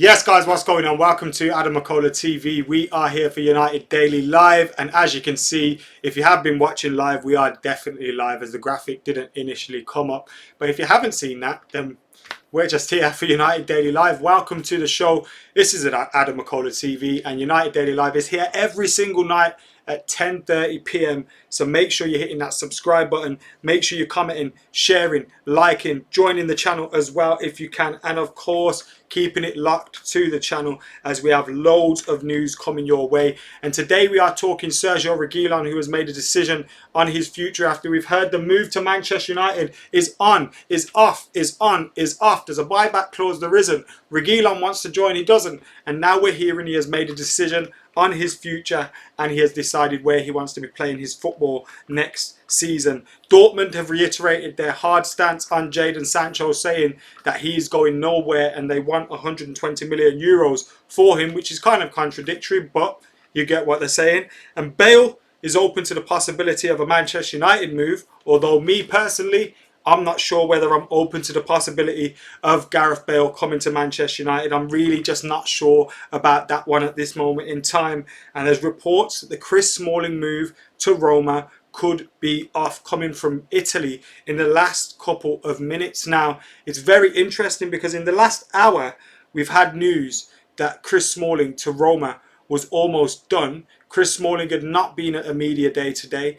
Yes, guys, what's going on? Welcome to AdamMcKola TV. We are here for United Daily Live, and as you can see, if you have been watching live, we are definitely live, as the graphic didn't initially come up. But if you haven't seen that, then we're just here for United Daily Live. Welcome to the show. This is AdamMcKola TV, and United Daily Live is here every single night at 10:30 p.m. So make sure you're hitting that subscribe button. Make sure you're commenting, sharing, liking, joining the channel as well if you can, and of course keeping it locked to the channel as we have loads of news coming your way. And today we are talking Sergio Reguilon, who has made a decision on his future after we've heard the move to Manchester United is on, is off, is on, is off. There's a buyback clause, there isn't. Reguilon wants to join, he doesn't. And now we're hearing he has made a decision on his future and he has decided where he wants to be playing his football next season. Dortmund have reiterated their hard stance on Jadon Sancho, saying that he's going nowhere and they want 120 million euros for him, which is kind of contradictory, but you get what they're saying. And Bale is open to the possibility of a Manchester United move, although me personally, I'm not sure whether I'm open to the possibility of Gareth Bale coming to Manchester United. I'm really just not sure about that one at this moment in time. And there's reports that the Chris Smalling move to Roma could be off, coming from Italy in the last couple of minutes. Now, it's very interesting because in the last hour, we've had news that Chris Smalling to Roma was almost done. Chris Smalling had not been at a media day today.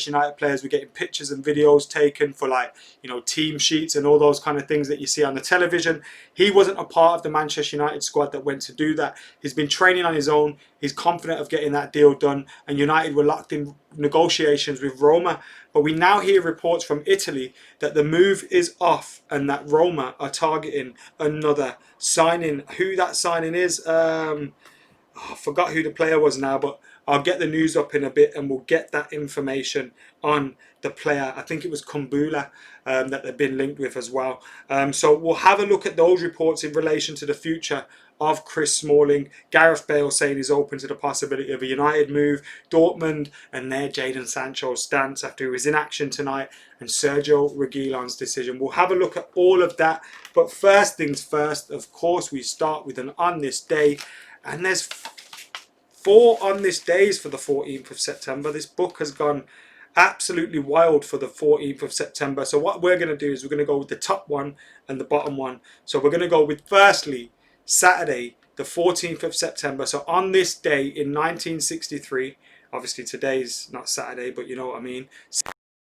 United players were getting pictures and videos taken for, like, you know, team sheets and all those kind of things that you see on the television. He wasn't a part of the Manchester United squad that went to do that. He's been training on his own. He's confident of getting that deal done, and United were locked in negotiations with Roma. But we now hear reports from Italy that the move is off and that Roma are targeting another signing. Who that signing is, I forgot who the player was now, but I'll get the news up in a bit and we'll get that information on the player. I think it was Kumbula that they've been linked with as well. So we'll have a look at those reports in relation to the future of Chris Smalling. Gareth Bale saying he's open to the possibility of a United move. Dortmund and their Jadon Sancho stance after he was in action tonight, and Sergio Reguilon's decision. We'll have a look at all of that. But first things first, of course, we start with an on this day. And there's 4 on this days for the 14th of September. This book has gone absolutely wild for the 14th of September. So what we're going to do is we're going to go with the top one and the bottom one. So we're going to go with, firstly, Saturday, the 14th of September. So on this day in 1963, obviously today's not Saturday, but you know what I mean.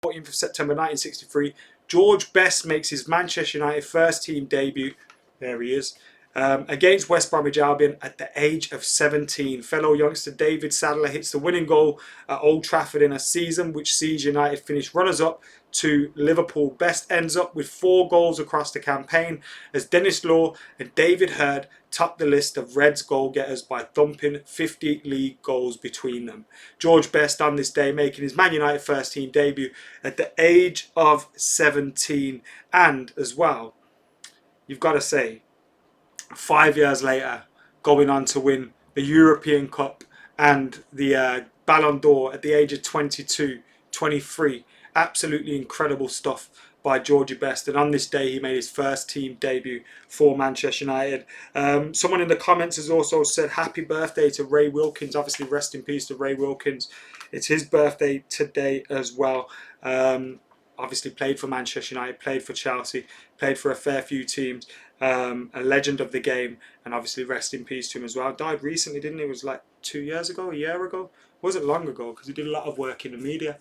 14th of September 1963, George Best makes his Manchester United first team debut. There he is. Against West Bromwich Albion at the age of 17. Fellow youngster David Sadler hits the winning goal at Old Trafford in a season which sees United finish runners-up to Liverpool. Best ends up with 4 goals across the campaign as Dennis Law and David Hurd top the list of Reds goal-getters by thumping 50 league goals between them. George Best on this day making his Man United first team debut at the age of 17. And as well, you've got to say, 5 years later, going on to win the European Cup and the Ballon d'Or at the age of 22, 23. Absolutely incredible stuff by Georgie Best. And on this day, he made his first team debut for Manchester United. Someone in the comments has also said happy birthday to Ray Wilkins. Obviously, rest in peace to Ray Wilkins. It's his birthday today as well. Obviously played for Manchester United, played for Chelsea, played for a fair few teams. A legend of the game, and obviously rest in peace to him as well. Died recently, didn't he? It was like 2 years ago, a year ago. Wasn't long ago, because he did a lot of work in the media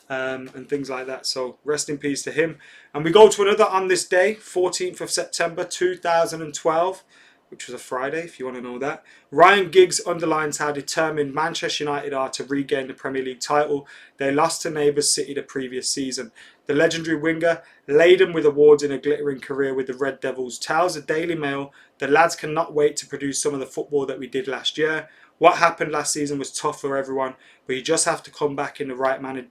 and things like that. So rest in peace to him. And we go to another on this day, 14th of September 2012, which was a Friday, if you want to know that. Ryan Giggs underlines how determined Manchester United are to regain the Premier League title. They lost to neighbours City the previous season. The legendary winger, laden with awards in a glittering career with the Red Devils, tells the Daily Mail the lads cannot wait to produce some of the football that we did last year. What happened last season was tough for everyone, but you just have to come back in the right manner,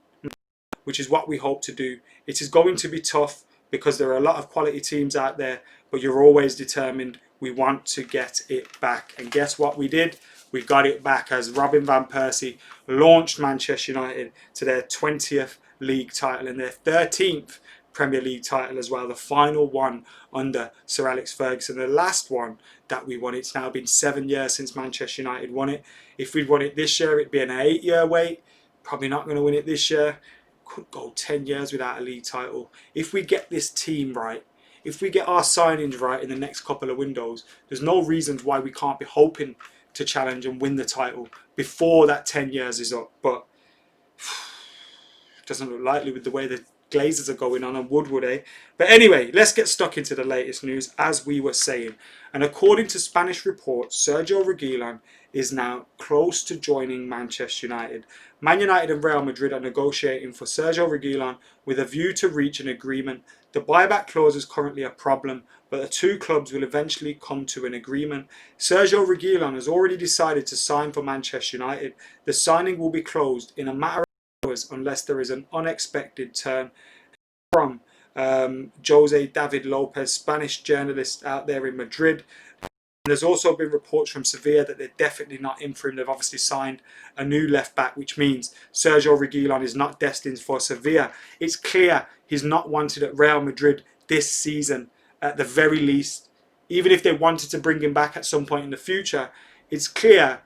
which is what we hope to do. It is going to be tough because there are a lot of quality teams out there, but you're always determined. We want to get it back. And guess what we did? We got it back as Robin van Persie launched Manchester United to their 20th league title and their 13th Premier League title as well, the final one under Sir Alex Ferguson, the last one that we won. It's now been 7 years since Manchester United won it. If we'd won it this year, it'd be an 8-year wait. Probably not going to win it this year. Could go 10 years without a league title. If we get this team right, if we get our signings right in the next couple of windows, there's no reasons why we can't be hoping to challenge and win the title before that 10 years is up. But doesn't look likely with the way the Glazers are going on Woodward, eh? But anyway, let's get stuck into the latest news, as we were saying. And according to Spanish reports, Sergio Reguilon is now close to joining Manchester United. Man United and Real Madrid are negotiating for Sergio Reguilon with a view to reach an agreement. The buyback clause is currently a problem, but the two clubs will eventually come to an agreement. Sergio Reguilon has already decided to sign for Manchester United. The signing will be closed in a matter of hours unless there is an unexpected turn. From Jose David Lopez, Spanish journalist out there in Madrid. There's also been reports from Sevilla that they're definitely not in for him. They've obviously signed a new left back, which means Sergio Reguilon is not destined for Sevilla. It's clear he's not wanted at Real Madrid this season, at the very least. Even if they wanted to bring him back at some point in the future, it's clear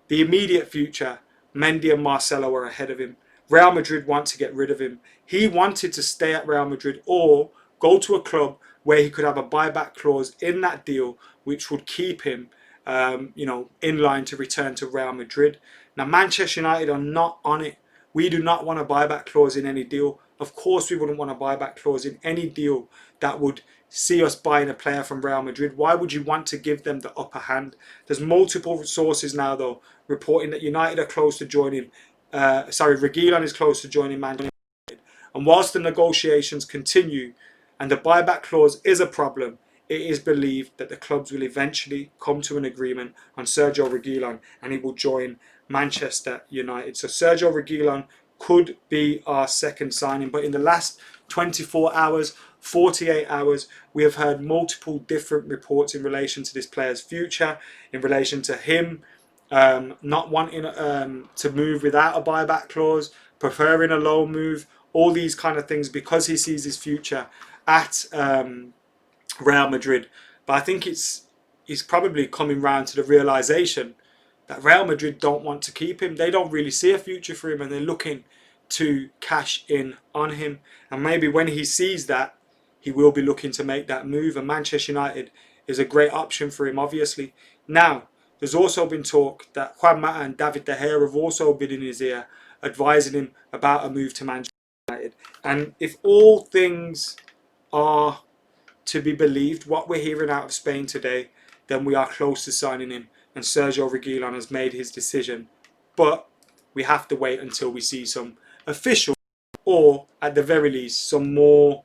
the immediate future, Mendy and Marcelo are ahead of him. Real Madrid want to get rid of him. He wanted to stay at Real Madrid or go to a club where he could have a buyback clause in that deal, which would keep him, in line to return to Real Madrid. Now, Manchester United are not on it. We do not want a buyback clause in any deal. Of course, we wouldn't want a buyback clause in any deal that would see us buying a player from Real Madrid. Why would you want to give them the upper hand? There's multiple sources now, though, reporting that United are close to joining. Reguilon is close to joining Manchester United. And whilst the negotiations continue and the buyback clause is a problem, it is believed that the clubs will eventually come to an agreement on Sergio Reguilon and he will join Manchester United. So Sergio Reguilon could be our second signing, but in the last 24 hours, 48 hours, we have heard multiple different reports in relation to this player's future, in relation to him not wanting to move without a buyback clause, preferring a loan move, all these kind of things because he sees his future at Real Madrid. But I think he's probably coming round to the realisation that Real Madrid don't want to keep him. They don't really see a future for him and they're looking to cash in on him. And maybe when he sees that, he will be looking to make that move. And Manchester United is a great option for him, obviously. Now, there's also been talk that Juan Mata and David De Gea have also been in his ear, advising him about a move to Manchester United. And if all things are to be believed, what we're hearing out of Spain today, then we are close to signing him. And Sergio Reguilon has made his decision. But we have to wait until we see some official, or at the very least, some more,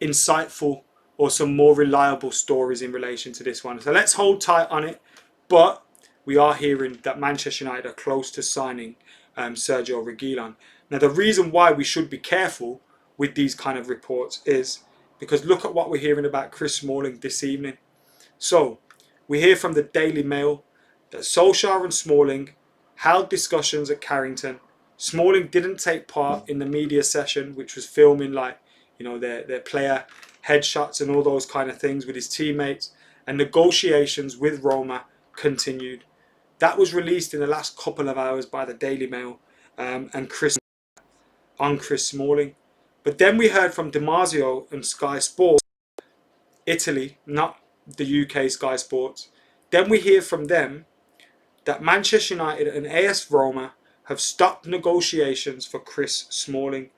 insightful or some more reliable stories in relation to this one. So let's hold tight on it. But we are hearing that Manchester United are close to signing Sergio Reguilon. Now, the reason why we should be careful with these kind of reports is because look at what we're hearing about Chris Smalling this evening. So, we hear from the Daily Mail that Solskjaer and Smalling held discussions at Carrington. Smalling didn't take part in the media session, which was filming their player headshots and all those kind of things with his teammates, and negotiations with Roma continued. That was released in the last couple of hours by the Daily Mail and Chris Smalling. But then we heard from Damasio and Sky Sports, Italy, not the UK Sky Sports. Then we hear from them that Manchester United and AS Roma have stopped negotiations for Chris Smalling.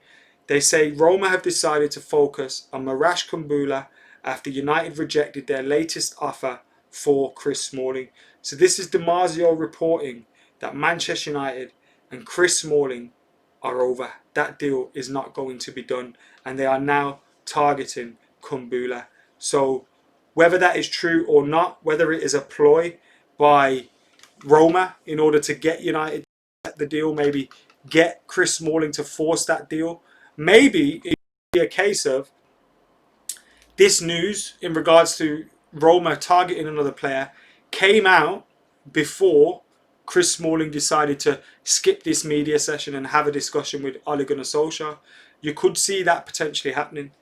They say Roma have decided to focus on Marash Kumbula after United rejected their latest offer for Chris Smalling. So this is Damasio reporting that Manchester United and Chris Smalling are over. That deal is not going to be done and they are now targeting Kumbula. So whether that is true or not, whether it is a ploy by Roma in order to get United to the deal, maybe get Chris Smalling to force that deal, maybe it could be a case of this news in regards to Roma targeting another player came out before Chris Smalling decided to skip this media session and have a discussion with Ole Gunnar Solskjaer. You could see that potentially happening.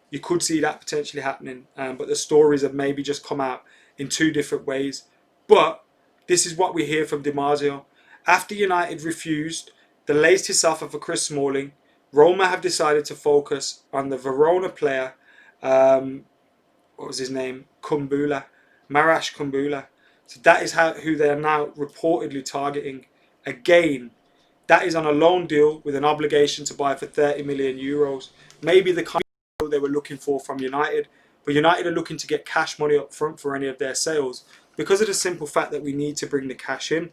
You could see that potentially happening. But the stories have maybe just come out in two different ways. But this is what we hear from Di Marzio. After United refused the latest offer for Chris Smalling, Roma have decided to focus on the Verona player, what was his name? Kumbula. Marash Kumbula. So that is who they are now reportedly targeting. Again, that is on a loan deal with an obligation to buy for 30 million euros. Maybe the kind of deal they were looking for from United. But United are looking to get cash money up front for any of their sales because of the simple fact that we need to bring the cash in.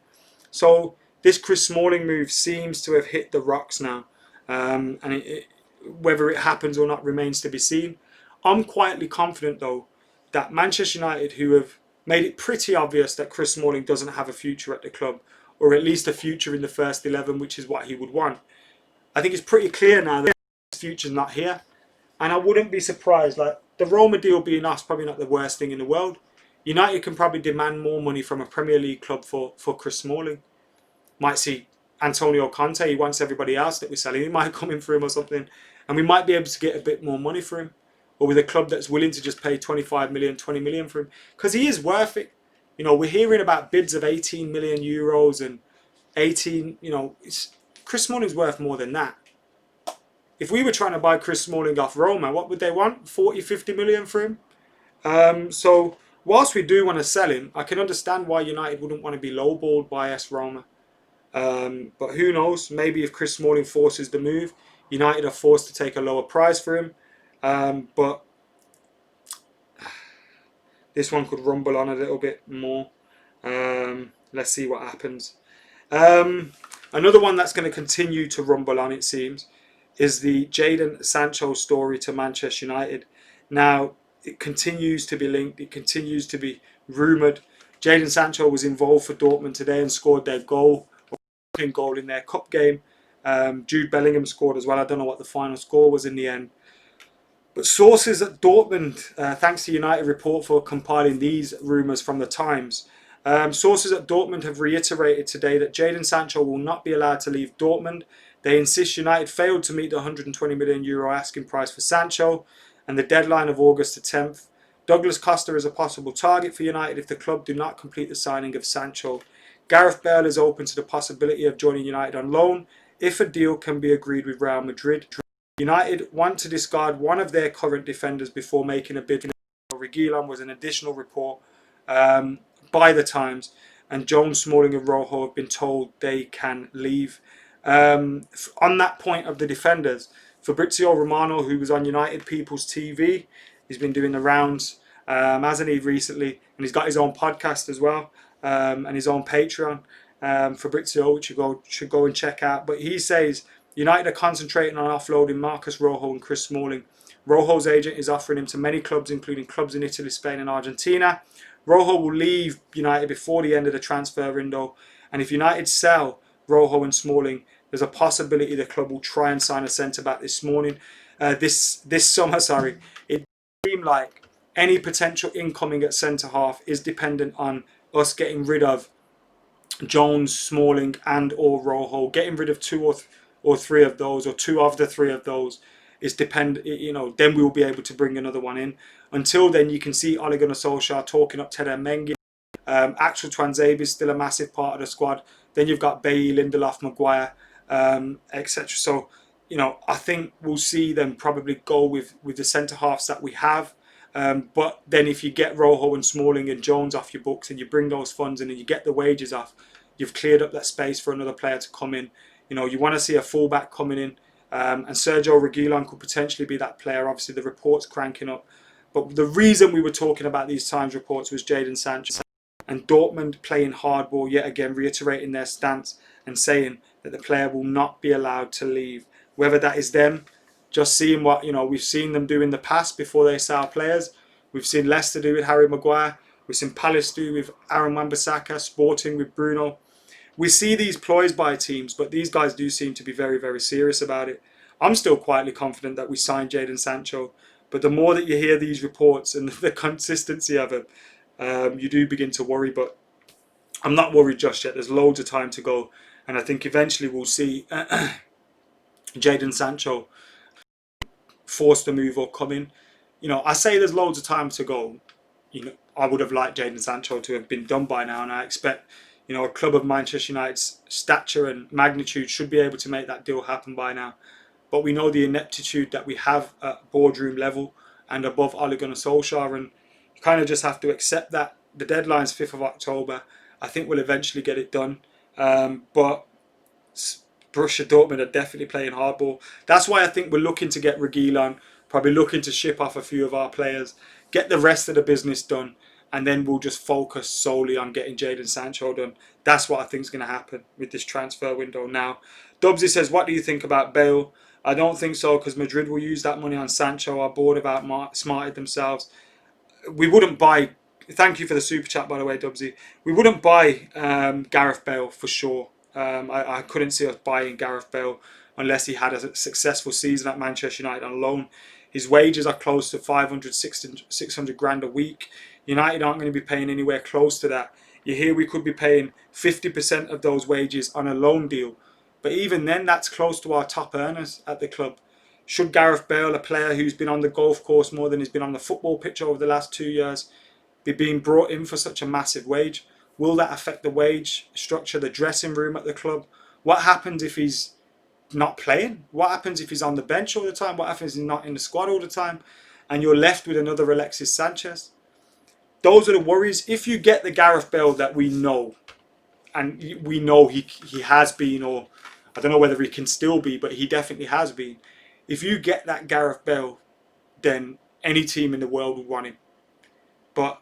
So this Chris Smalling move seems to have hit the rocks now. And whether it happens or not remains to be seen. I'm quietly confident, though, that Manchester United, who have made it pretty obvious that Chris Smalling doesn't have a future at the club, or at least a future in the first 11, which is what he would want. I think it's pretty clear now that his future's not here. And I wouldn't be surprised, like the Roma deal being us, probably not the worst thing in the world. United can probably demand more money from a Premier League club for Chris Smalling. Might see Antonio Conte, he wants everybody else that we're selling. He might come in for him or something. And we might be able to get a bit more money for him. Or with a club that's willing to just pay 25 million, 20 million for him. Because he is worth it. You know, we're hearing about bids of 18 million euros and 18, you know, Chris Smalling's worth more than that. If we were trying to buy Chris Smalling off Roma, what would they want? 40, 50 million for him? So, whilst we do want to sell him, I can understand why United wouldn't want to be lowballed by AS Roma. But who knows? Maybe if Chris Smalling forces the move, United are forced to take a lower price for him. But this one could rumble on a little bit more. Let's see what happens. Another one that's going to continue to rumble on, it seems, is the Jadon Sancho story to Manchester United. Now, it continues to be linked. It continues to be rumoured. Jadon Sancho was involved for Dortmund today and scored their goal in their cup game. Jude Bellingham scored as well. I don't know what the final score was in the end. But sources at Dortmund, thanks to United Report for compiling these rumours from the Times, sources at Dortmund have reiterated today that Jadon Sancho will not be allowed to leave Dortmund. They insist United failed to meet the 120 million euro asking price for Sancho and the deadline of August the 10th. Douglas Costa is a possible target for United if the club do not complete the signing of Sancho. Gareth Bale is open to the possibility of joining United on loan if a deal can be agreed with Real Madrid. United want to discard one of their current defenders before making a bid. Reguilon was an additional report by the Times, and Jones, Smalling and Rojo have been told they can leave. On that point of the defenders, Fabrizio Romano, who was on United People's TV, he's been doing the rounds, hasn't he, recently, and he's got his own podcast as well, and his own Patreon, Fabrizio, which you should go and check out. But he says United are concentrating on offloading Marcus Rojo and Chris Smalling. Rojo's agent is offering him to many clubs, including clubs in Italy, Spain and Argentina. Rojo will leave United before the end of the transfer window, and if United sell Rojo and Smalling, there's a possibility the club will try and sign a centre-back this summer. It seems like any potential incoming at centre-half is dependent on us getting rid of Jones, Smalling and or Rojo. Getting rid of two or three of those, or two of the three of those, is then we will be able to bring another one in. Until then, you can see Ole Gunnar Solskjaer talking up Ted Mengi. Axel Tuanzebe is still a massive part of the squad. Then you've got Bailly, Lindelof, Maguire, etc. So, I think we'll see them probably go with the centre halves that we have. But then if you get Rojo and Smalling and Jones off your books and you bring those funds in and you get the wages off, you've cleared up that space for another player to come in. You want to see a fullback coming in, and Sergio Reguilon could potentially be that player. Obviously, the report's cranking up. But the reason we were talking about these Times reports was Jadon Sancho and Dortmund playing hardball, yet again reiterating their stance and saying that the player will not be allowed to leave. Whether that is them just seeing what we've seen them do in the past before they sell players. We've seen Leicester do with Harry Maguire. We've seen Palace do with Aaron Wan-Bissaka, Sporting with Bruno. We see these ploys by teams, but these guys do seem to be very, very serious about it. I'm still quietly confident that we signed Jadon Sancho, but the more that you hear these reports and the consistency of it, you do begin to worry. But I'm not worried just yet. There's loads of time to go, and I think eventually we'll see Jadon Sancho forced to move or come in. You know, I say there's loads of time to go. You know, I would have liked Jaden Sancho to have been done by now, and I expect, you know, a club of Manchester United's stature and magnitude should be able to make that deal happen by now. But we know the ineptitude that we have at boardroom level and above Ole Gunnar Solskjaer, and you kind of just have to accept that. The deadline's 5th of October. I think we'll eventually get it done. But Borussia Dortmund are definitely playing hardball. That's why I think we're looking to get Reguilon, probably looking to ship off a few of our players, get the rest of the business done, and then we'll just focus solely on getting Jadon Sancho done. That's what I think is going to happen with this transfer window now. Dubsy says, what do you think about Bale? I don't think so, because Madrid will use that money on Sancho. Our board have outsmarted themselves. We wouldn't buy... Thank you for the super chat, by the way, Dubsy. We wouldn't buy Gareth Bale for sure. I couldn't see us buying Gareth Bale unless he had a successful season at Manchester United on loan. His wages are close to 500, 600 grand a week. United aren't going to be paying anywhere close to that. You hear we could be paying 50% of those wages on a loan deal. But even then, that's close to our top earners at the club. Should Gareth Bale, a player who's been on the golf course more than he's been on the football pitch over the last 2 years, be being brought in for such a massive wage? Will that affect the wage structure, the dressing room at the club? What happens if he's not playing? What happens if he's on the bench all the time? What happens if he's not in the squad all the time? And you're left with another Alexis Sanchez? Those are the worries. If you get the Gareth Bale that we know, and we know he has been, or I don't know whether he can still be, but he definitely has been. If you get that Gareth Bale, then any team in the world would want him. But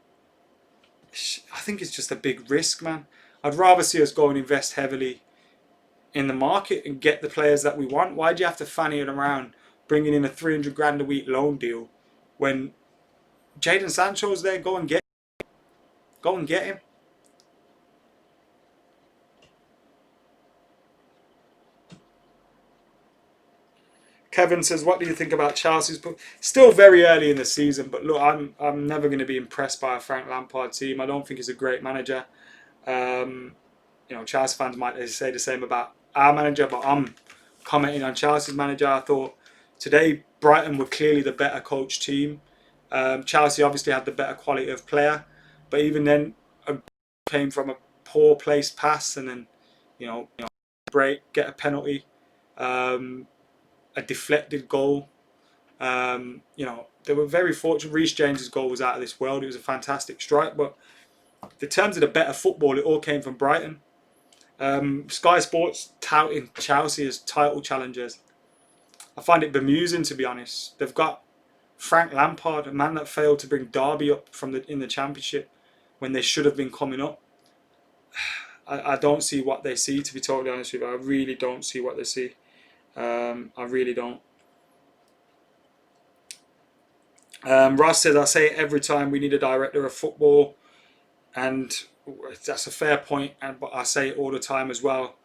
I think it's just a big risk, man. I'd rather see us go and invest heavily in the market and get the players that we want. Why do you have to fanny it around bringing in a 300 grand a week loan deal when Jadon Sancho's there? Go and get him. Go and get him. Kevin says, what do you think about Chelsea's book? Still very early in the season, but look, I'm never going to be impressed by a Frank Lampard team. I don't think he's a great manager. You know, Chelsea fans might say the same about our manager, but I'm commenting on Chelsea's manager. I thought today Brighton were clearly the better coach team. Chelsea obviously had the better quality of player, but even then, came from a poor placed pass and then, you know break, get a penalty, a deflected goal. You know, they were very fortunate. Reece James's goal was out of this world. It was a fantastic strike, but in terms of the better football, it all came from Brighton. Sky Sports touting Chelsea as title challengers. I find it bemusing, to be honest. They've got Frank Lampard, a man that failed to bring Derby up in the Championship when they should have been coming up. I don't see what they see, to be totally honest with you. I really don't see what they see. I really don't. Ross says, I say it every time, we need a director of football, and that's a fair point, but I say it all the time as well,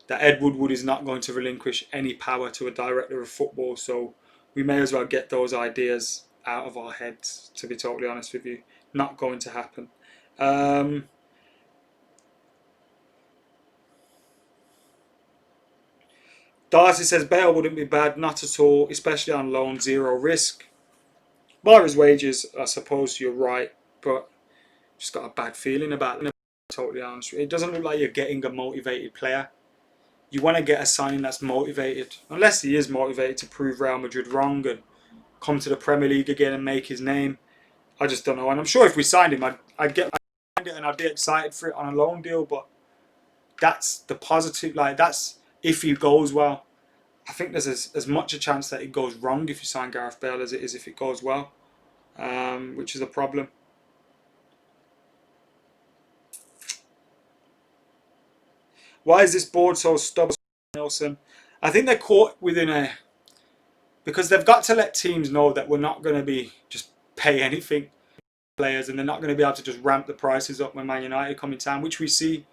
that Ed Woodward is not going to relinquish any power to a director of football, so we may as well get those ideas out of our heads, to be totally honest with you. Not going to happen. Darcy says, Bale wouldn't be bad, not at all, especially on loan, zero risk. Bar his wages, I suppose you're right, but just got a bad feeling about it, totally honest. It doesn't look like you're getting a motivated player. You want to get a signing that's motivated, unless he is motivated to prove Real Madrid wrong and come to the Premier League again and make his name. I just don't know, and I'm sure if we signed him, I'd get it and I'd be excited for it on a loan deal. But that's the positive, like that's if he goes well. I think there's as much a chance that it goes wrong if you sign Gareth Bale as it is if it goes well, which is a problem. Why is this board so stubborn, Nelson? I think they're caught within because they've got to let teams know that we're not going to be just pay anything players, and they're not going to be able to just ramp the prices up when Man United come in town, which we see.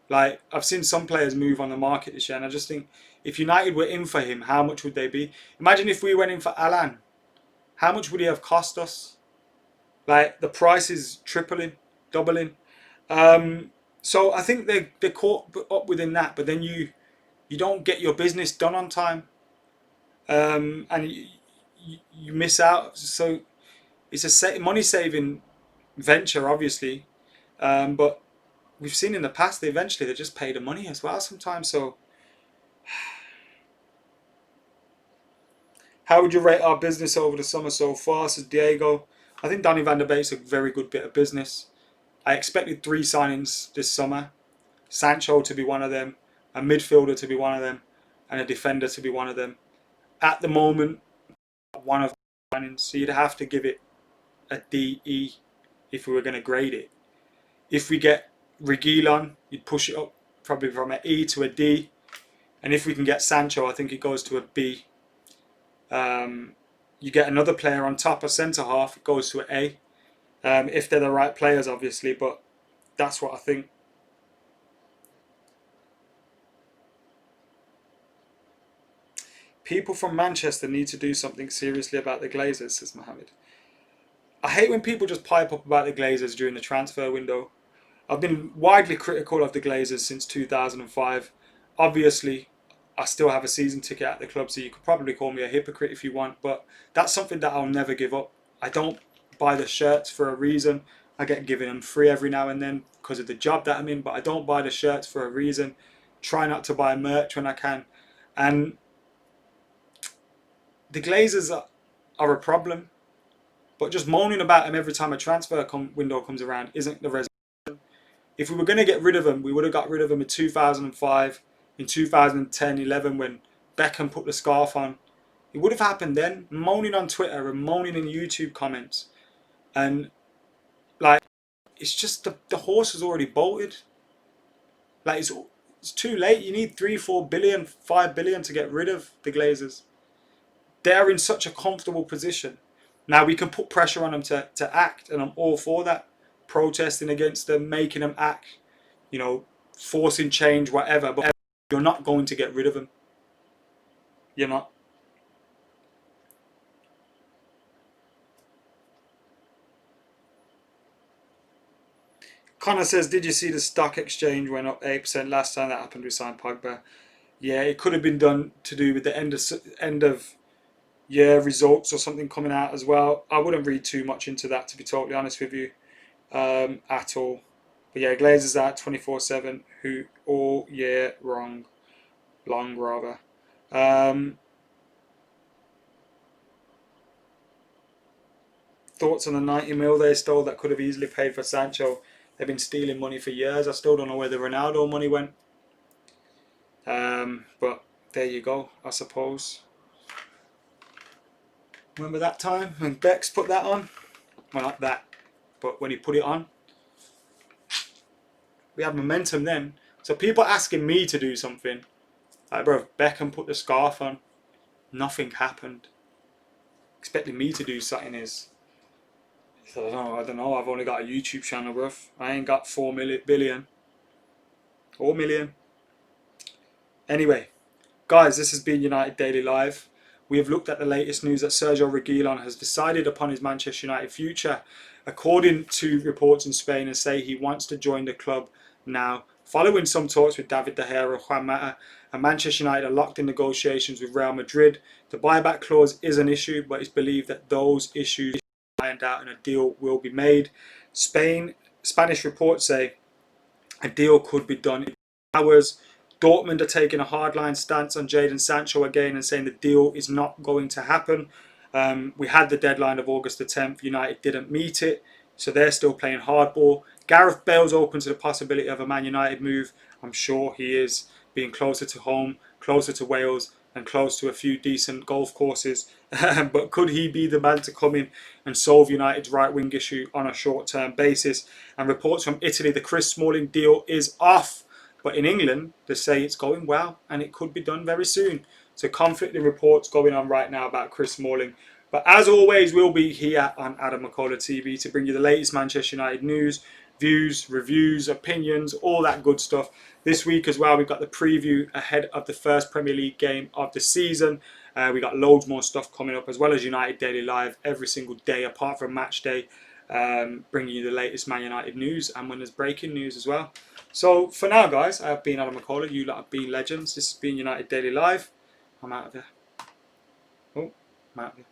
Like, I've seen some players move on the market this year, and I just think if United were in for him, how much would they be? Imagine if we went in for Alan. How much would he have cost us? Like, the price is tripling, doubling. So I think they're caught up within that, but then you don't get your business done on time. And you miss out. So it's a money saving venture, obviously, but we've seen in the past they just pay the money as well sometimes. So how would you rate our business over the summer so far? Says Diego. I think Donny van der Beek's a very good bit of business. I expected 3 signings this summer. Sancho to be one of them, a midfielder to be one of them, and a defender to be one of them. At the moment, one of the signings, so you'd have to give it a DE if we were going to grade it. If we get Reguilon, you'd push it up probably from an E to a D. And if we can get Sancho, I think it goes to a B. You get another player on top of centre half, it goes to an A. If they're the right players, obviously, but that's what I think. People from Manchester need to do something seriously about the Glazers, says Mohammed. I hate when people just pipe up about the Glazers during the transfer window. I've been widely critical of the Glazers since 2005. Obviously, I still have a season ticket at the club, so you could probably call me a hypocrite if you want, but that's something that I'll never give up. I don't buy the shirts for a reason. I get given them free every now and then because of the job that I'm in, but I don't buy the shirts for a reason. Try not to buy merch when I can. And the Glazers are a problem, but just moaning about them every time a transfer window comes around isn't the resolution. If we were going to get rid of them, we would have got rid of them in 2005, in 2010-11 when Beckham put the scarf on. It would have happened then. Moaning on Twitter and moaning in YouTube comments. And, like, it's just the horse has already bolted. Like, it's too late. You need 3, 4 billion, 5 billion to get rid of the Glazers. They're in such a comfortable position. Now, we can put pressure on them to act, and I'm all for that. Protesting against them, making them act, you know, forcing change, whatever. But you're not going to get rid of them. You're not. Connor says, did you see the stock exchange went up 8% last time that happened? We signed Pogba. Yeah, it could have been done to do with the end of year results or something coming out as well. I wouldn't read too much into that, to be totally honest with you, at all. But yeah, Glazers out 24/7. Who all year long rather. Thoughts on the 90 mil they stole that could have easily paid for Sancho? They've been stealing money for years. I still don't know where the Ronaldo money went. But there you go, I suppose. Remember that time when Bex put that on? Well, not that, but when he put it on. We had momentum then. So people asking me to do something. Like, bro, Beckham put the scarf on. Nothing happened. Expecting me to do something is... I don't know. I've only got a YouTube channel, bruv. I ain't got 4 billion. 4 million. Anyway, guys, this has been United Daily Live. We have looked at the latest news that Sergio Reguilon has decided upon his Manchester United future. According to reports in Spain, and say he wants to join the club now. Following some talks with David De Gea and Juan Mata, and Manchester United are locked in negotiations with Real Madrid. The buyback clause is an issue, but it's believed that those issues are ironed out and a deal will be made. Spanish reports say a deal could be done in hours. Dortmund are taking a hardline stance on Jadon Sancho again and saying the deal is not going to happen. We had the deadline of August the 10th. United didn't meet it, so they're still playing hardball. Gareth Bale's open to the possibility of a Man United move. I'm sure he is, being closer to home, closer to Wales, and close to a few decent golf courses. But could he be the man to come in and solve United's right wing issue on a short-term basis? And reports from Italy, the Chris Smalling deal is off. But in England, they say it's going well and it could be done very soon. So conflicting reports going on right now about Chris Smalling. But as always, we'll be here on AdamMcKola TV to bring you the latest Manchester United news, views, reviews, opinions, all that good stuff. This week as well, we've got the preview ahead of the first Premier League game of the season. We got loads more stuff coming up, as well as United Daily Live every single day, apart from match day, bringing you the latest Man United news and when there's breaking news as well. So for now, guys, I have been AdamMcKola. You lot have been legends. This has been United Daily Live. I'm out of here. Oh, I'm out of here.